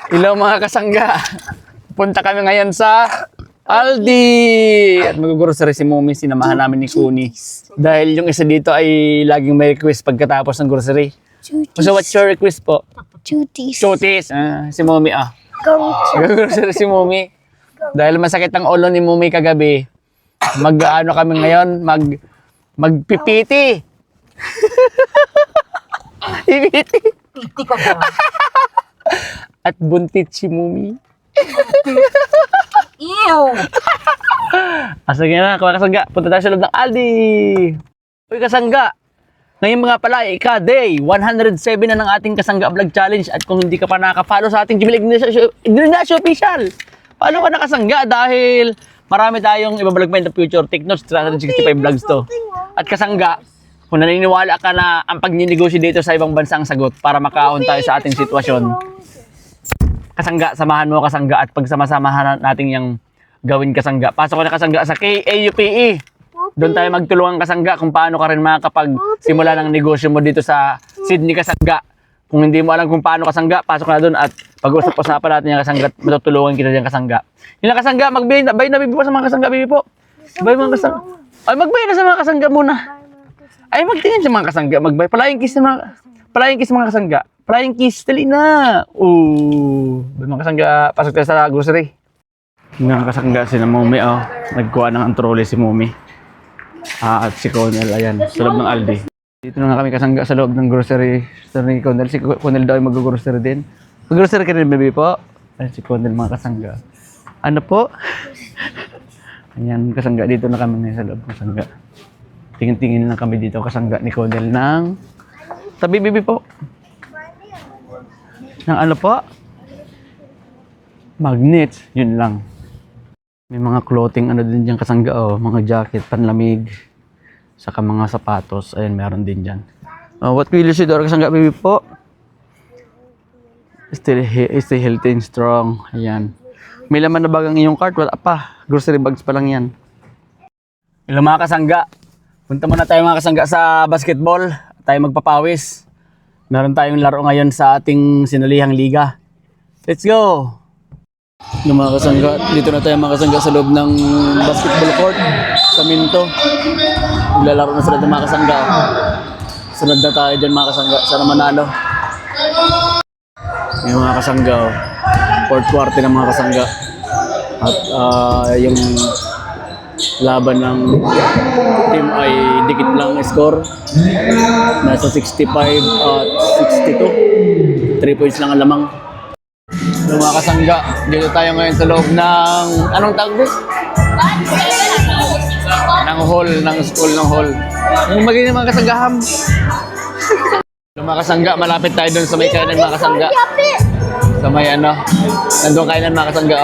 Hello mga kasangga. Punta kami ngayon sa Aldi. At mag-grocery si Mumi, sinamahan namin ni Kuni. Dahil yung isa dito ay laging may request pagkatapos ng grocery. So what's your request po? Cuties. Chotis. Si Mumi Mag-grocery si Mumi. Dahil masakit ang ulo ni Mumi kagabi. Mag-ano kami ngayon? Magpipiti. Ipiti. Piti ka ba? At buntit si Mumi. Ew! Sige na, mga kasangga. Punta tayo sa loob ng Aldi. Uy, kasangga. Ngayon mga pala, day 107 na ng ating Kasangga Vlog Challenge. At kung hindi ka pa nakaka-follow sa ating Gmail Ignacio Official, follow ka na kasangga dahil marami tayong ibablog pa in the future. Take notes, 365 vlogs to. At kasangga, kung naniniwala ka na ang pagninegosyo dito sa ibang bansa ang sagot para makaahon tayo sa ating sitwasyon, kasangga, samahan mo kasangga at pagsama-samahan natin yung gawin kasangga. Pasok ko na kasangga sa KAUPE. Doon tayo magtulungan kasangga kung paano ka rin makakapagsimula ng negosyo mo dito sa Sydney kasangga. Kung hindi mo alam kung paano kasangga, pasok na doon at pag-usap-usapan natin yung kasangga at matutulungan kita dyan kasangga. Yun lang kasangga, magbigay na bibi po sa mga kasangga, bibi po. Bye mga kasangga. Ay, magbigay na sa mga kasangga muna. Ay, magtingin sa mga kasangga, magbigay. Palayang kiss sa mga kasangga. Palayang kiss, dali na. Bye mga kasangga, pasok tayo sa grocery. Yung mga kasangga, si na Mumi, nagkuha ng antrole si Mumi. At si Conel, ayan, sa loob ng Aldi. Dito na nga kami kasangga sa loob ng grocery store ni Conel. Si Conel daw ay mag-grocery din. Mag-grocery ka rin, baby po. Ayan si Conel, mga kasangga. Ano po? Ayan, kasangga, dito na kami sa loob ng kasangga. Tingin-tingin lang kami dito, kasangga ni Conel ng tabi, baby po. Ng ano po? Magnets, yun lang. May mga clothing ano din dyan kasangga, mga jacket, panlamig, saka mga sapatos, ayan, meron din dyan. What will you see doon kasangga, baby po? Stay healthy and strong, ayan. May laman na bagang iyong cart, wala pa, grocery bags pa lang yan. Hello mga kasangga, punta muna tayo mga kasangga sa basketball, tayo magpapawis. Meron tayong laro ngayon sa ating sinalihang liga. Let's go! Yung mga kasangga, dito na tayo mga kasangga sa loob ng basketball court sa Minto. Maglalaro na sila ng mga kasangga. Sunod na tayo dyan mga kasangga, sana manalo. Yung mga kasangga, fourth quarter ng mga kasangga. At yung laban ng team ay dikit lang score. Nasa 65 at 62. 3 points lang ang lamang. Yung mga kasangga, dito tayo ngayon sa loob ng, anong tawag din? Ng hall, ng school ng hall. Yung magiging mga kasanggaham. Yung mga kasangga, malapit tayo dun sa may kainan mga kasangga. Sa may ano, nandun kainan mga kasangga.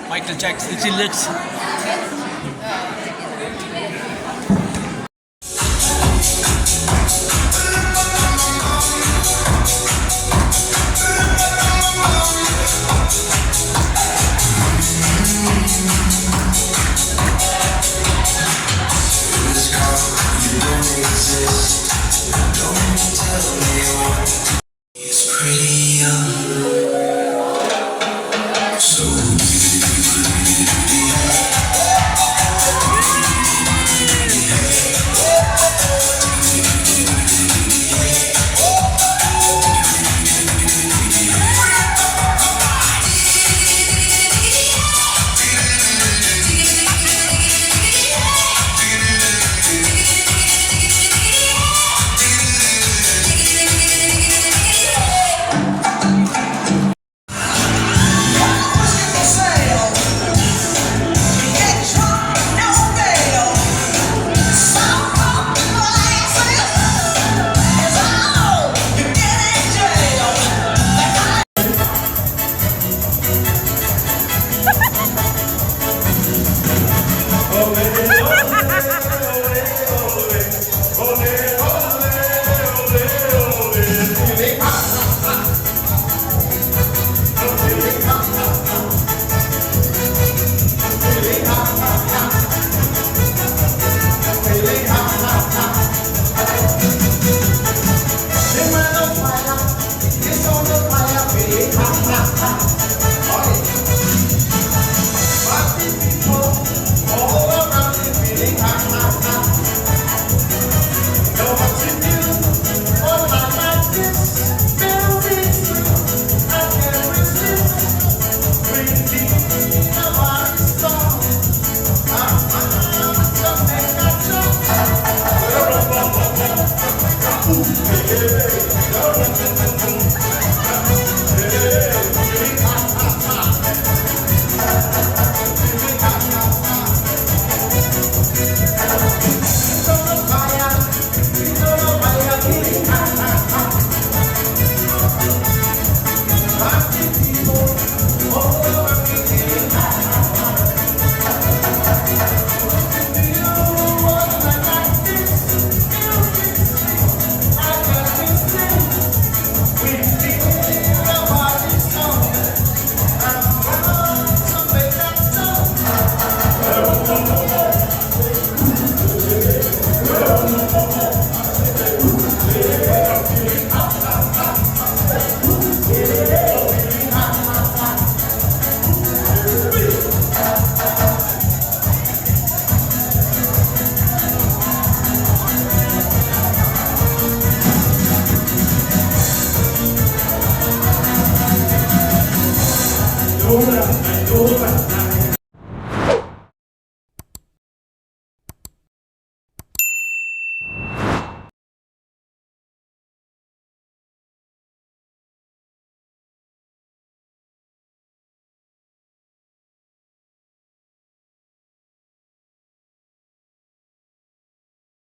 Michael Jackson, Chillax. You don't exist.